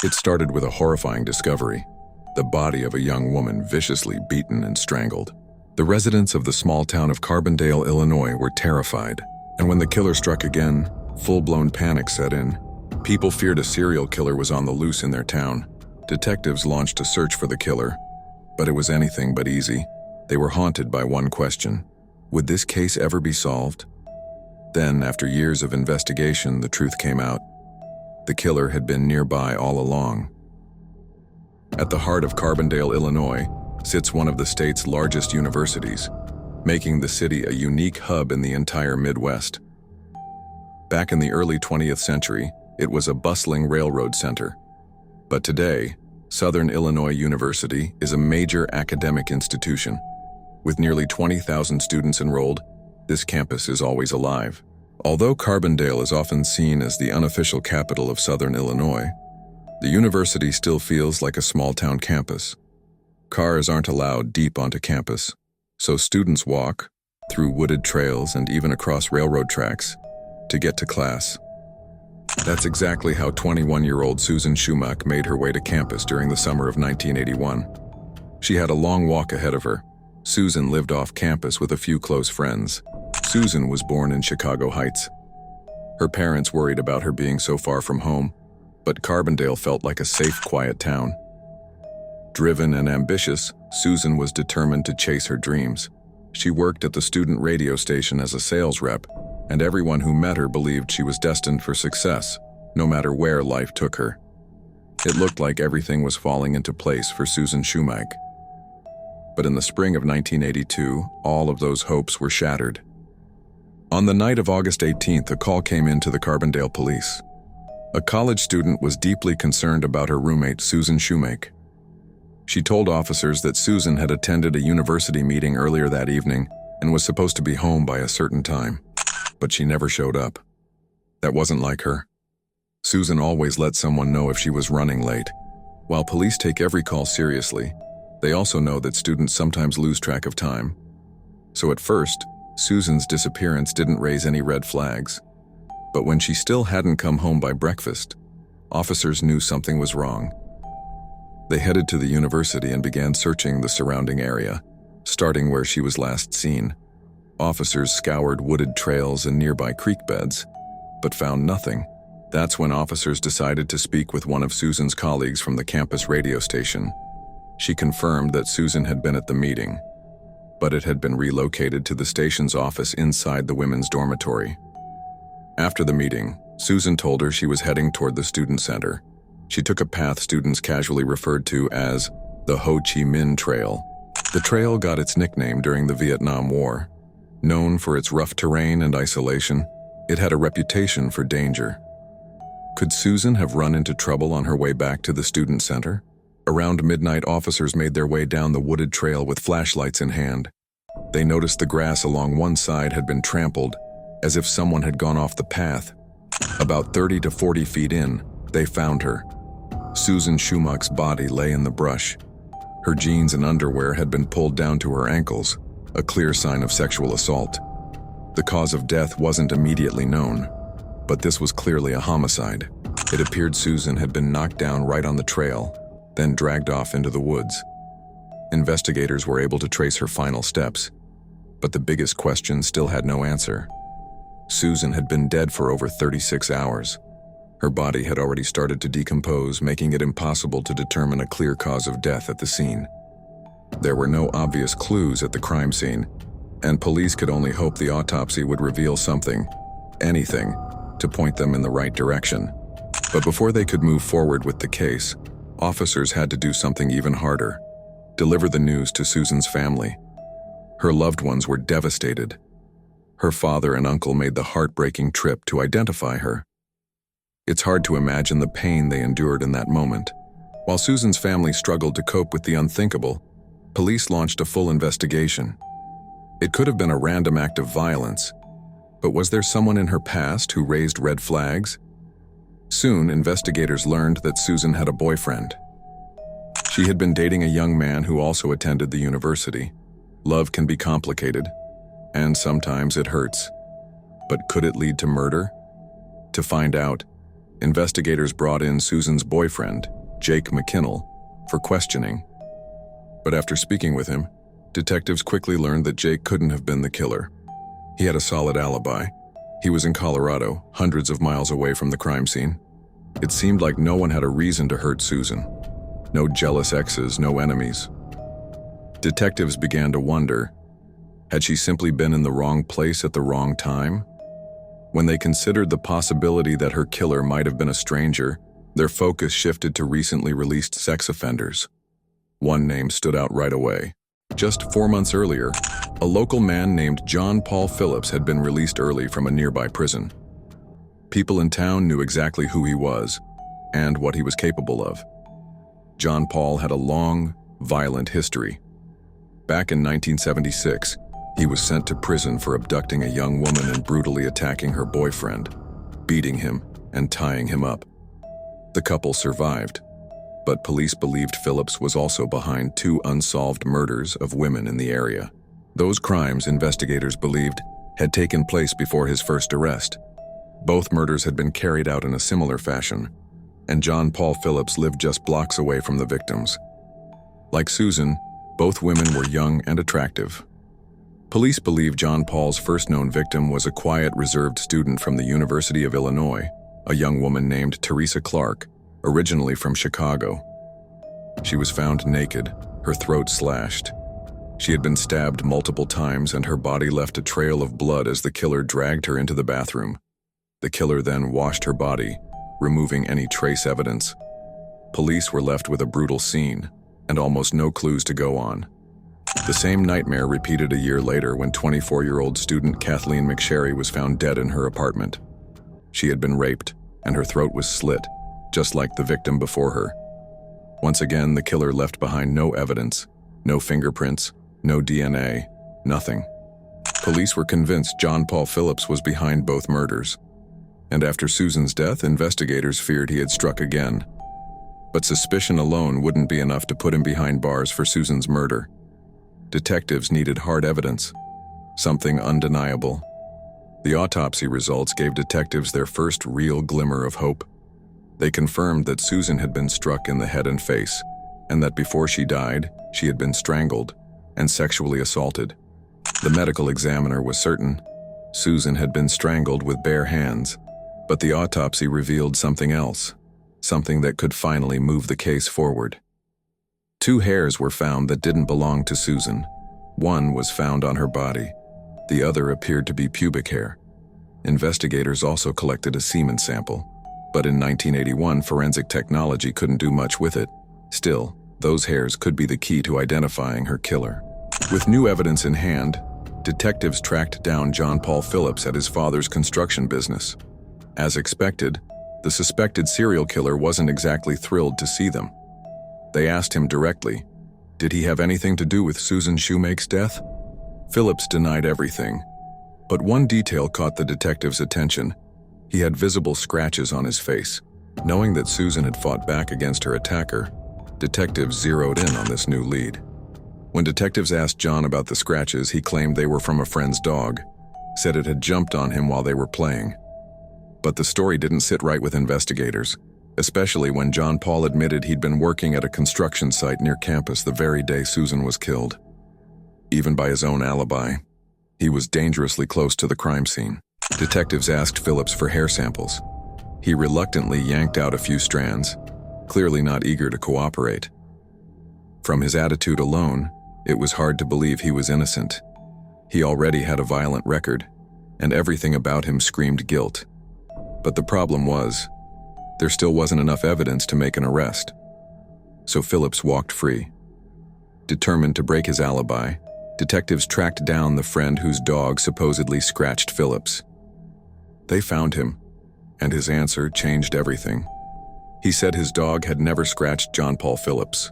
It started with a horrifying discovery: the body of a young woman viciously beaten and strangled. The residents of the small town of Carbondale, Illinois were terrified, and when the killer struck again, full-blown panic set in. People feared a serial killer was on the loose in their town. Detectives launched a search for the killer, but it was anything but easy. They were haunted by one question: would this case ever be solved? Then, after years of investigation, the truth came out. The killer had been nearby all along. At the heart of Carbondale, Illinois, sits one of the state's largest universities, making the city a unique hub in the entire Midwest. Back in the early 20th century, it was a bustling railroad center. But today, Southern Illinois University is a major academic institution. With nearly 20,000 students enrolled, this campus is always alive. Although Carbondale is often seen as the unofficial capital of Southern Illinois, the university still feels like a small-town campus. Cars aren't allowed deep onto campus, so students walk through wooded trails and even across railroad tracks to get to class. That's exactly how 21-year-old Susan Shumake made her way to campus during the summer of 1981. She had a long walk ahead of her. Susan lived off campus with a few close friends. Susan was born in Chicago Heights. Her parents worried about her being so far from home, but Carbondale felt like a safe, quiet town. Driven and ambitious, Susan was determined to chase her dreams. She worked at the student radio station as a sales rep, and everyone who met her believed she was destined for success, no matter where life took her. It looked like everything was falling into place for Susan Shumake. But in the spring of 1982, all of those hopes were shattered. On the night of August 18th, a call came in to the Carbondale police. A college student was deeply concerned about her roommate, Susan Shumake. She told officers that Susan had attended a university meeting earlier that evening and was supposed to be home by a certain time, but she never showed up. That wasn't like her. Susan always let someone know if she was running late. While police take every call seriously, they also know that students sometimes lose track of time. So at first, Susan's disappearance didn't raise any red flags. But when she still hadn't come home by breakfast, officers knew something was wrong. They headed to the university and began searching the surrounding area, starting where she was last seen. Officers scoured wooded trails and nearby creek beds, but found nothing. That's when officers decided to speak with one of Susan's colleagues from the campus radio station. She confirmed that Susan had been at the meeting, but it had been relocated to the station's office inside the women's dormitory. After the meeting, Susan told her she was heading toward the student center. She took a path students casually referred to as the Ho Chi Minh Trail. The trail got its nickname during the Vietnam War. Known for its rough terrain and isolation, it had a reputation for danger. Could Susan have run into trouble on her way back to the student center? Around midnight, officers made their way down the wooded trail with flashlights in hand. They noticed the grass along one side had been trampled, as if someone had gone off the path. About 30 to 40 feet in, they found her. Susan Shumake's body lay in the brush. Her jeans and underwear had been pulled down to her ankles, a clear sign of sexual assault. The cause of death wasn't immediately known, but this was clearly a homicide. It appeared Susan had been knocked down right on the trail, then dragged off into the woods. Investigators were able to trace her final steps, but the biggest question still had no answer. Susan had been dead for over 36 hours. Her body had already started to decompose, making it impossible to determine a clear cause of death at the scene. There were no obvious clues at the crime scene, and police could only hope the autopsy would reveal something, anything, to point them in the right direction. But before they could move forward with the case, officers had to do something even harder: deliver the news to Susan's family. Her loved ones were devastated. Her father and uncle made the heartbreaking trip to identify her. It's hard to imagine the pain they endured in that moment. While Susan's family struggled to cope with the unthinkable, police launched a full investigation. It could have been a random act of violence, but was there someone in her past who raised red flags? Soon, investigators learned that Susan had a boyfriend. She had been dating a young man who also attended the university. Love can be complicated, and sometimes it hurts. But could it lead to murder? To find out, investigators brought in Susan's boyfriend, Jake McKinnell, for questioning. But after speaking with him, detectives quickly learned that Jake couldn't have been the killer. He had a solid alibi. He was in Colorado, hundreds of miles away from the crime scene. It seemed like no one had a reason to hurt Susan. No jealous exes, no enemies. Detectives began to wonder, had she simply been in the wrong place at the wrong time? When they considered the possibility that her killer might have been a stranger, their focus shifted to recently released sex offenders. One name stood out right away. Just 4 months earlier, a local man named John Paul Phillips had been released early from a nearby prison. People in town knew exactly who he was and what he was capable of. John Paul had a long, violent history. Back in 1976, he was sent to prison for abducting a young woman and brutally attacking her boyfriend, beating him and tying him up. The couple survived, but police believed Phillips was also behind 2 unsolved murders of women in the area. Those crimes, investigators believed, had taken place before his first arrest. Both murders had been carried out in a similar fashion, and John Paul Phillips lived just blocks away from the victims. Like Susan, both women were young and attractive. Police believe John Paul's first known victim was a quiet, reserved student from the University of Illinois, a young woman named Teresa Clark, originally from Chicago. She was found naked, her throat slashed. She had been stabbed multiple times and her body left a trail of blood as the killer dragged her into the bathroom. The killer then washed her body, removing any trace evidence. Police were left with a brutal scene and almost no clues to go on. The same nightmare repeated a year later when 24-year-old student Kathleen McSherry was found dead in her apartment. She had been raped, and her throat was slit, just like the victim before her. Once again, the killer left behind no evidence, no fingerprints, no DNA, nothing. Police were convinced John Paul Phillips was behind both murders. And after Susan's death, investigators feared he had struck again. But suspicion alone wouldn't be enough to put him behind bars for Susan's murder. Detectives needed hard evidence, something undeniable. The autopsy results gave detectives their first real glimmer of hope. They confirmed that Susan had been struck in the head and face, and that before she died, she had been strangled and sexually assaulted. The medical examiner was certain Susan had been strangled with bare hands, but the autopsy revealed something else, something that could finally move the case forward. 2 hairs were found that didn't belong to Susan. One was found on her body. The other appeared to be pubic hair. Investigators also collected a semen sample, but in 1981, forensic technology couldn't do much with it. Still, those hairs could be the key to identifying her killer. With new evidence in hand, detectives tracked down John Paul Phillips at his father's construction business. As expected, the suspected serial killer wasn't exactly thrilled to see them. They asked him directly, did he have anything to do with Susan Shumake's death? Phillips denied everything, but one detail caught the detectives' attention. He had visible scratches on his face. Knowing that Susan had fought back against her attacker, detectives zeroed in on this new lead. When detectives asked John about the scratches, he claimed they were from a friend's dog, said it had jumped on him while they were playing. But the story didn't sit right with investigators, especially when John Paul admitted he'd been working at a construction site near campus the very day Susan was killed. Even by his own alibi, he was dangerously close to the crime scene. Detectives asked Phillips for hair samples. He reluctantly yanked out a few strands, clearly not eager to cooperate. From his attitude alone, it was hard to believe he was innocent. He already had a violent record, and everything about him screamed guilt. But the problem was, there still wasn't enough evidence to make an arrest. So Phillips walked free. Determined to break his alibi, detectives tracked down the friend whose dog supposedly scratched Phillips. They found him, and his answer changed everything. He said his dog had never scratched John Paul Phillips.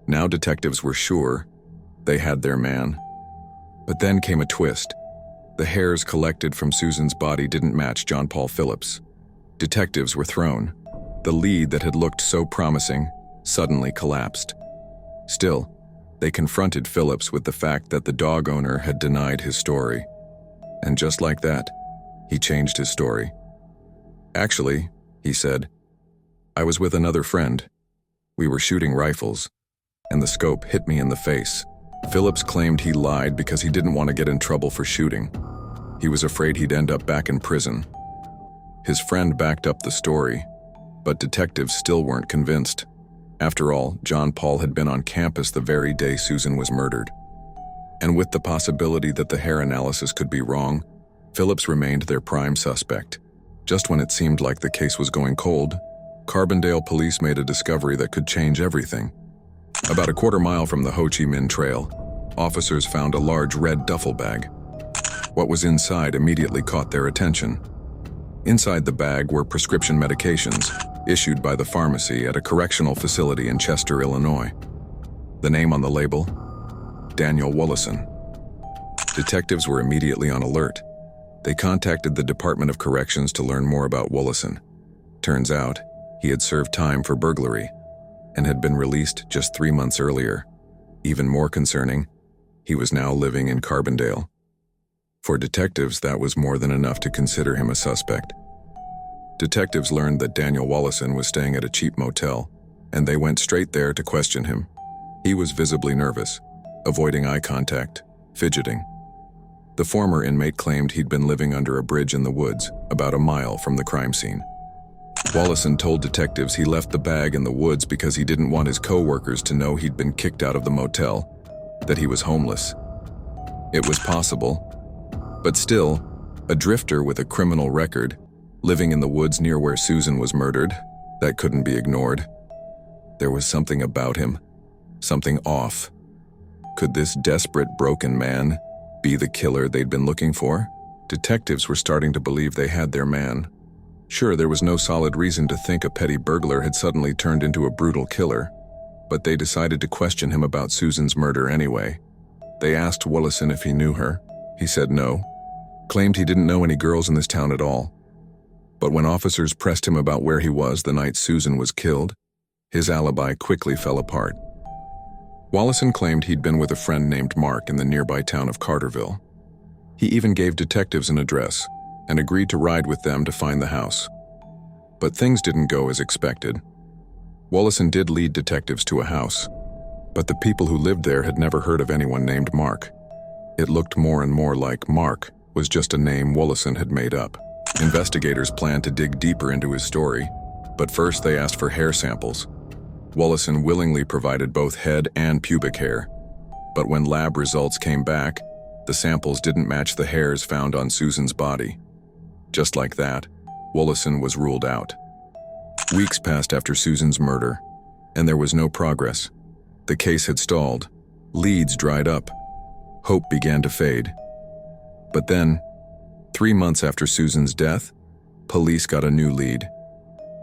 Now detectives were sure they had their man. But then came a twist. The hairs collected from Susan's body didn't match John Paul Phillips. Detectives were thrown. The lead that had looked so promising suddenly collapsed. Still, they confronted Phillips with the fact that the dog owner had denied his story. And just like that, he changed his story. Actually, he said, I was with another friend. We were shooting rifles, and the scope hit me in the face. Phillips claimed he lied because he didn't want to get in trouble for shooting. He was afraid he'd end up back in prison. His friend backed up the story, but detectives still weren't convinced. After all, John Paul had been on campus the very day Susan was murdered. And with the possibility that the hair analysis could be wrong, Phillips remained their prime suspect. Just when it seemed like the case was going cold, Carbondale police made a discovery that could change everything. About a quarter mile from the Ho Chi Minh Trail, officers found a large red duffel bag. What was inside immediately caught their attention. Inside the bag were prescription medications issued by the pharmacy at a correctional facility in Chester, Illinois. The name on the label? Daniel Wollison. Detectives were immediately on alert. They contacted the Department of Corrections to learn more about Wollison. Turns out, he had served time for burglary and had been released just 3 months earlier. Even more concerning, he was now living in Carbondale. For detectives, that was more than enough to consider him a suspect. Detectives learned that Daniel Wollison was staying at a cheap motel, and they went straight there to question him. He was visibly nervous, avoiding eye contact, fidgeting. The former inmate claimed he'd been living under a bridge in the woods, about a mile from the crime scene. Wollison told detectives he left the bag in the woods because he didn't want his co-workers to know he'd been kicked out of the motel, that he was homeless. It was possible, but still, a drifter with a criminal record, living in the woods near where Susan was murdered, that couldn't be ignored. There was something about him, something off. Could this desperate, broken man be the killer they'd been looking for? Detectives were starting to believe they had their man. Sure, there was no solid reason to think a petty burglar had suddenly turned into a brutal killer, but they decided to question him about Susan's murder anyway. They asked Wollison if he knew her. He said no, claimed he didn't know any girls in this town at all. But when officers pressed him about where he was the night Susan was killed, his alibi quickly fell apart. Wollison claimed he'd been with a friend named Mark in the nearby town of Carterville. He even gave detectives an address and agreed to ride with them to find the house. But things didn't go as expected. Wollison did lead detectives to a house, but the people who lived there had never heard of anyone named Mark. It looked more and more like Mark was just a name Wollison had made up. Investigators planned to dig deeper into his story, but first they asked for hair samples. Wollison willingly provided both head and pubic hair, but when lab results came back, the samples didn't match the hairs found on Susan's body. Just like that, Wollison was ruled out. Weeks passed after Susan's murder, and there was no progress. The case had stalled, leads dried up, hope began to fade. But then, 3 months after Susan's death, police got a new lead,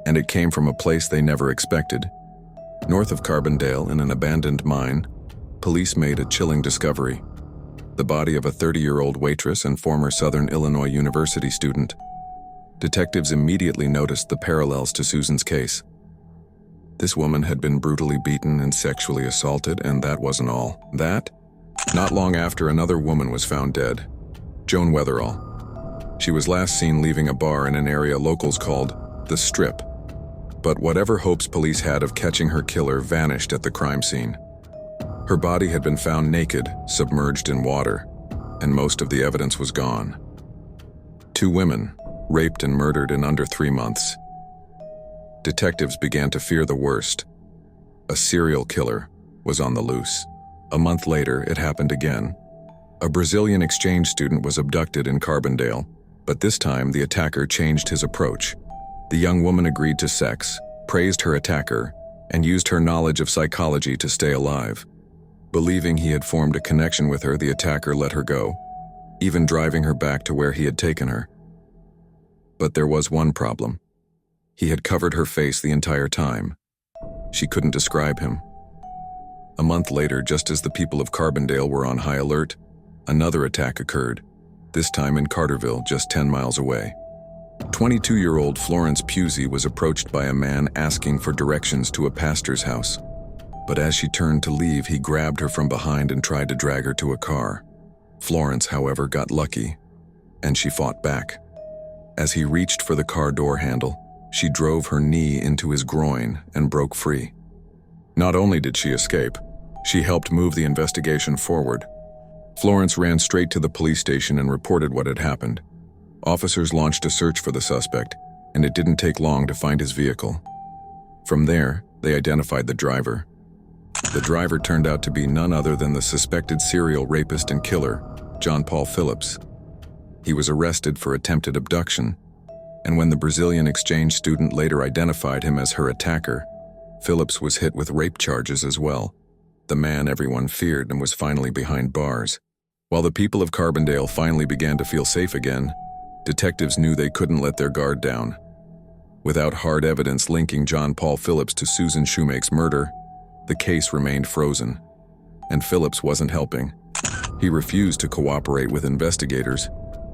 and it came from a place they never expected. North of Carbondale, in an abandoned mine, police made a chilling discovery: the body of a 30-year-old waitress and former Southern Illinois University student. Detectives immediately noticed the parallels to Susan's case. This woman had been brutally beaten and sexually assaulted, and that wasn't all. Not long after, another woman was found dead, Joan Weatherall. She was last seen leaving a bar in an area locals called the Strip. But whatever hopes police had of catching her killer vanished at the crime scene. Her body had been found naked, submerged in water, and most of the evidence was gone. 2 women, raped and murdered in under 3 months. Detectives began to fear the worst. A serial killer was on the loose. A month later, it happened again. A Brazilian exchange student was abducted in Carbondale, but this time the attacker changed his approach. The young woman agreed to sex, praised her attacker, and used her knowledge of psychology to stay alive. Believing he had formed a connection with her, the attacker let her go, even driving her back to where he had taken her. But there was one problem. He had covered her face the entire time. She couldn't describe him. A month later, just as the people of Carbondale were on high alert, another attack occurred, this time in Carterville, just 10 miles away. 22-year-old Florence Pusey was approached by a man asking for directions to a pastor's house. But as she turned to leave, he grabbed her from behind and tried to drag her to a car. Florence, however, got lucky, and she fought back. As he reached for the car door handle, she drove her knee into his groin and broke free. Not only did she escape, she helped move the investigation forward. Florence ran straight to the police station and reported what had happened. Officers launched a search for the suspect, and it didn't take long to find his vehicle. From there, they identified the driver. The driver turned out to be none other than the suspected serial rapist and killer, John Paul Phillips. He was arrested for attempted abduction, and when the Brazilian exchange student later identified him as her attacker, Phillips was hit with rape charges as well. The man everyone feared and was finally behind bars. While the people of Carbondale finally began to feel safe again, detectives knew they couldn't let their guard down. Without hard evidence linking John Paul Phillips to Susan Shumake's murder, the case remained frozen, and Phillips wasn't helping. He refused to cooperate with investigators.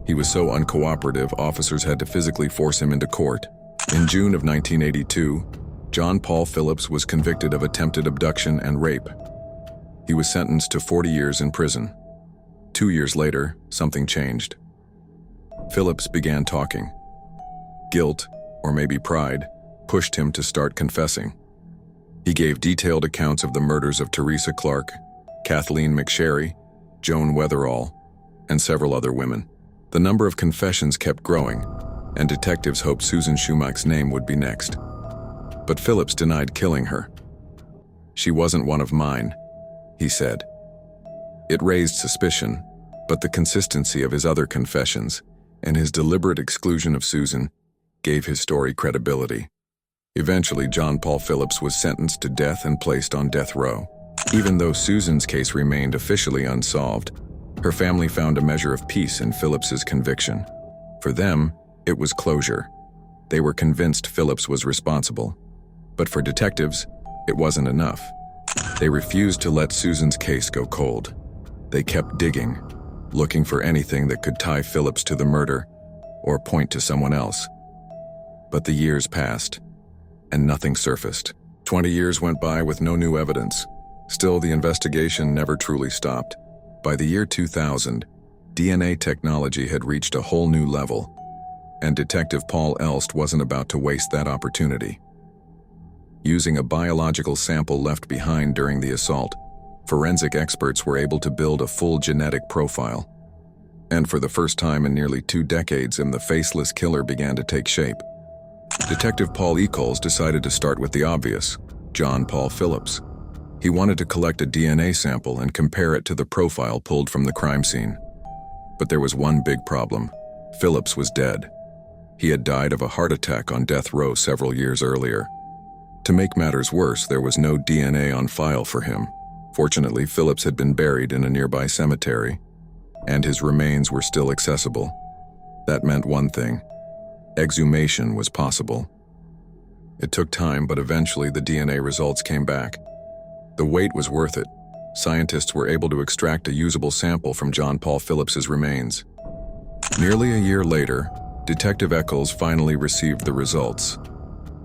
He was so uncooperative, officers had to physically force him into court. In June of 1982, John Paul Phillips was convicted of attempted abduction and rape. He was sentenced to 40 years in prison. 2 years later, something changed. Phillips began talking. Guilt, or maybe pride, pushed him to start confessing. He gave detailed accounts of the murders of Teresa Clark, Kathleen McSherry, Joan Weatherall, and several other women. The number of confessions kept growing, and detectives hoped Susan Shumake's name would be next. But Phillips denied killing her. "She wasn't one of mine," he said. It raised suspicion, but the consistency of his other confessions and his deliberate exclusion of Susan gave his story credibility. Eventually, John Paul Phillips was sentenced to death and placed on death row. Even though Susan's case remained officially unsolved, her family found a measure of peace in Phillips's conviction. For them, it was closure. They were convinced Phillips was responsible. But for detectives, it wasn't enough. They refused to let Susan's case go cold. They kept digging, looking for anything that could tie Phillips to the murder or point to someone else. But the years passed, and nothing surfaced. 20 years went by with no new evidence. Still, the investigation never truly stopped. By the year 2000, DNA technology had reached a whole new level, and Detective Paul Elst wasn't about to waste that opportunity. Using a biological sample left behind during the assault, forensic experts were able to build a full genetic profile. And for the first time in nearly 2 decades, the faceless killer began to take shape. Detective Paul Eccles decided to start with the obvious, John Paul Phillips. He wanted to collect a DNA sample and compare it to the profile pulled from the crime scene. But there was one big problem. Phillips was dead. He had died of a heart attack on death row several years earlier. To make matters worse, there was no DNA on file for him. Fortunately, Phillips had been buried in a nearby cemetery, and his remains were still accessible. That meant one thing: exhumation was possible. It took time, but eventually the DNA results came back. The wait was worth it. Scientists were able to extract a usable sample from John Paul Phillips's remains. Nearly a year later, Detective Eccles finally received the results.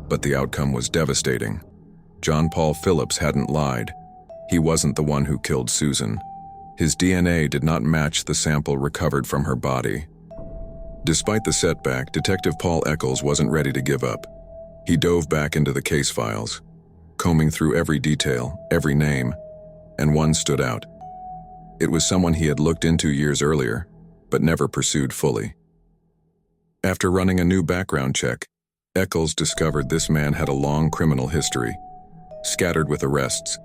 But the outcome was devastating. John Paul Phillips hadn't lied. He wasn't the one who killed Susan. His DNA did not match the sample recovered from her body. Despite the setback, Detective Paul Eccles wasn't ready to give up. He dove back into the case files, combing through every detail, every name, and one stood out. It was someone he had looked into years earlier, but never pursued fully. After running a new background check, Eccles discovered this man had a long criminal history, scattered with arrests,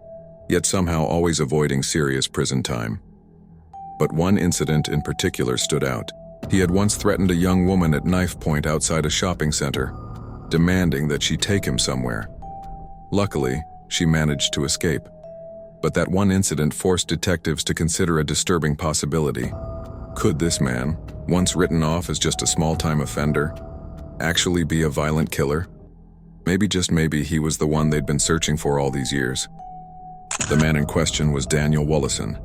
yet somehow always avoiding serious prison time. But one incident in particular stood out. He had once threatened a young woman at knife point outside a shopping center, demanding that she take him somewhere. Luckily, she managed to escape. But that one incident forced detectives to consider a disturbing possibility. Could this man, once written off as just a small-time offender, actually be a violent killer? Maybe, just maybe, he was the one they'd been searching for all these years. The man in question was Daniel Wollison.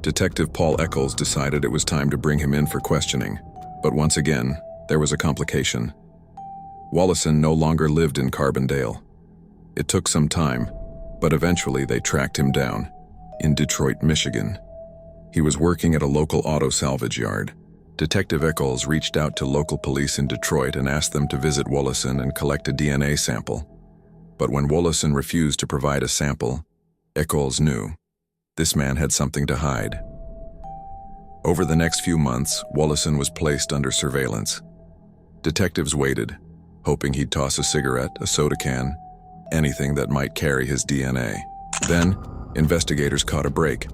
Detective Paul Eccles decided it was time to bring him in for questioning. But once again, there was a complication. Wollison no longer lived in Carbondale. It took some time, but eventually they tracked him down in Detroit, Michigan. He was working at a local auto salvage yard. Detective Eccles reached out to local police in Detroit and asked them to visit Wollison and collect a DNA sample. But when Wollison refused to provide a sample, Eccles knew. This man had something to hide. Over the next few months, Wallison was placed under surveillance. Detectives waited, hoping he'd toss a cigarette, a soda can, anything that might carry his DNA. Then, investigators caught a break.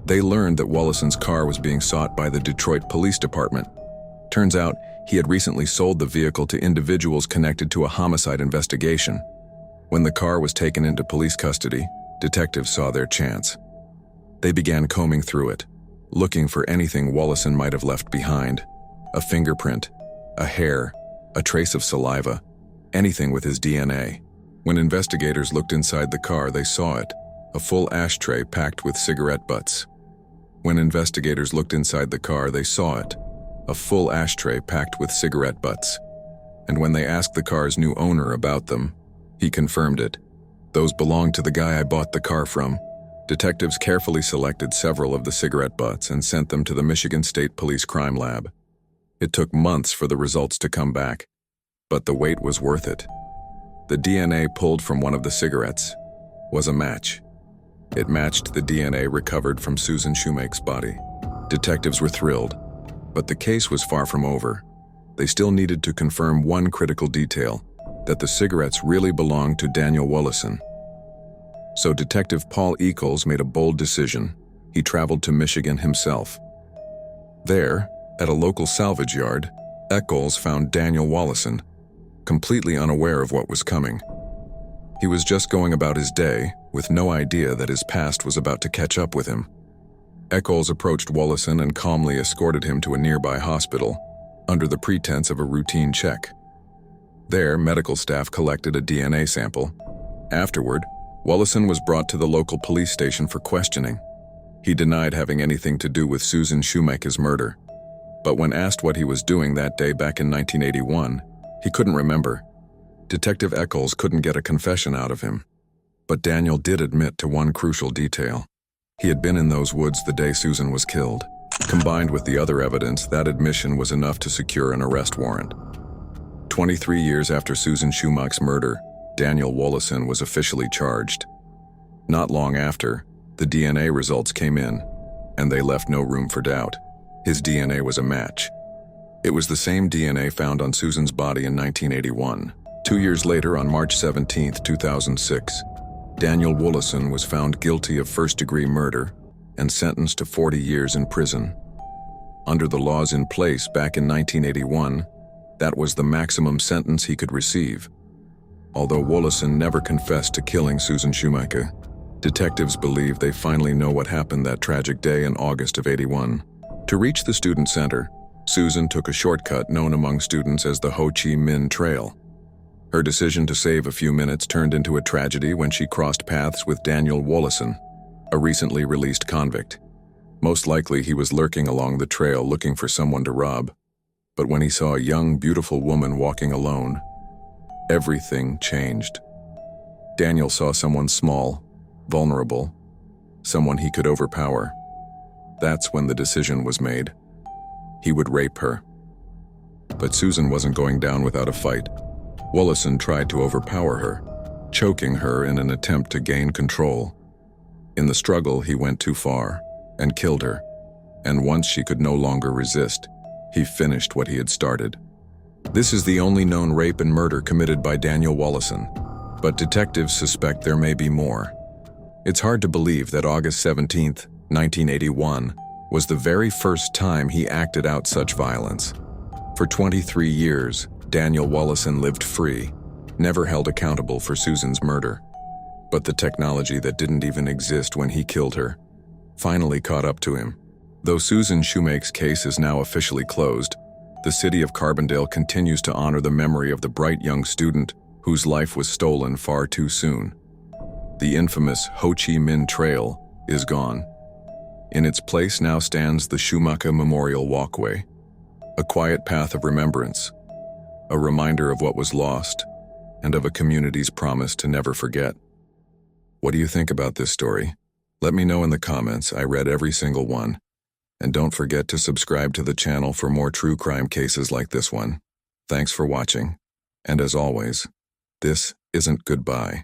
They learned that Wallison's car was being sought by the Detroit Police Department. Turns out, he had recently sold the vehicle to individuals connected to a homicide investigation. When the car was taken into police custody, detectives saw their chance. They began combing through it, looking for anything Wallison might have left behind. A fingerprint, a hair, a trace of saliva, anything with his DNA. When investigators looked inside the car, they saw it, a full ashtray packed with cigarette butts. When investigators looked inside the car, they saw it, a full ashtray packed with cigarette butts. And when they asked the car's new owner about them, he confirmed it. Those belonged to the guy I bought the car from. Detectives carefully selected several of the cigarette butts and sent them to the Michigan State Police Crime Lab. It took months for the results to come back, but the wait was worth it. The DNA pulled from one of the cigarettes was a match. It matched the DNA recovered from Susan Shumake's body. Detectives were thrilled, but the case was far from over. They still needed to confirm one critical detail, that the cigarettes really belonged to Daniel Wallison. So Detective Paul Eccles made a bold decision. He traveled to Michigan himself. There, at a local salvage yard, Eccles found Daniel Wallison, completely unaware of what was coming. He was just going about his day, with no idea that his past was about to catch up with him. Eccles approached Wallison and calmly escorted him to a nearby hospital, under the pretense of a routine check. There, medical staff collected a DNA sample. Afterward, Wallison was brought to the local police station for questioning. He denied having anything to do with Susan Shumake's murder. But when asked what he was doing that day back in 1981, he couldn't remember. Detective Eccles couldn't get a confession out of him. But Daniel did admit to one crucial detail. He had been in those woods the day Susan was killed. Combined with the other evidence, that admission was enough to secure an arrest warrant. 23 years after Susan Shumake's murder, Daniel Wallison was officially charged. Not long after, the DNA results came in, and they left no room for doubt. His DNA was a match. It was the same DNA found on Susan's body in 1981. 2 years later, on March 17, 2006, Daniel Wallison was found guilty of first-degree murder and sentenced to 40 years in prison. Under the laws in place back in 1981, that was the maximum sentence he could receive. Although Wallison never confessed to killing Susan Shumake, detectives believe they finally know what happened that tragic day in August of '81. To reach the student center, Susan took a shortcut known among students as the Ho Chi Minh Trail. Her decision to save a few minutes turned into a tragedy when she crossed paths with Daniel Wallison, a recently released convict. Most likely he was lurking along the trail looking for someone to rob. But when he saw a young, beautiful woman walking alone, everything changed. Daniel saw someone small, vulnerable, someone he could overpower. That's when the decision was made. He would rape her. But Susan wasn't going down without a fight. Wallison tried to overpower her, choking her in an attempt to gain control. In the struggle, he went too far and killed her. And once she could no longer resist, he finished what he had started. This is the only known rape and murder committed by Daniel Wallison, but detectives suspect there may be more. It's hard to believe that August 17, 1981, was the very first time he acted out such violence. For 23 years, Daniel Wallison lived free, never held accountable for Susan's murder. But the technology that didn't even exist when he killed her finally caught up to him. Though Susan Shumake's case is now officially closed, the city of Carbondale continues to honor the memory of the bright young student whose life was stolen far too soon. The infamous Ho Chi Minh Trail is gone. In its place now stands the Shumake Memorial Walkway, a quiet path of remembrance, a reminder of what was lost, and of a community's promise to never forget. What do you think about this story? Let me know in the comments. I read every single one. And don't forget to subscribe to the channel for more true crime cases like this one. Thanks for watching. And as always, this isn't goodbye.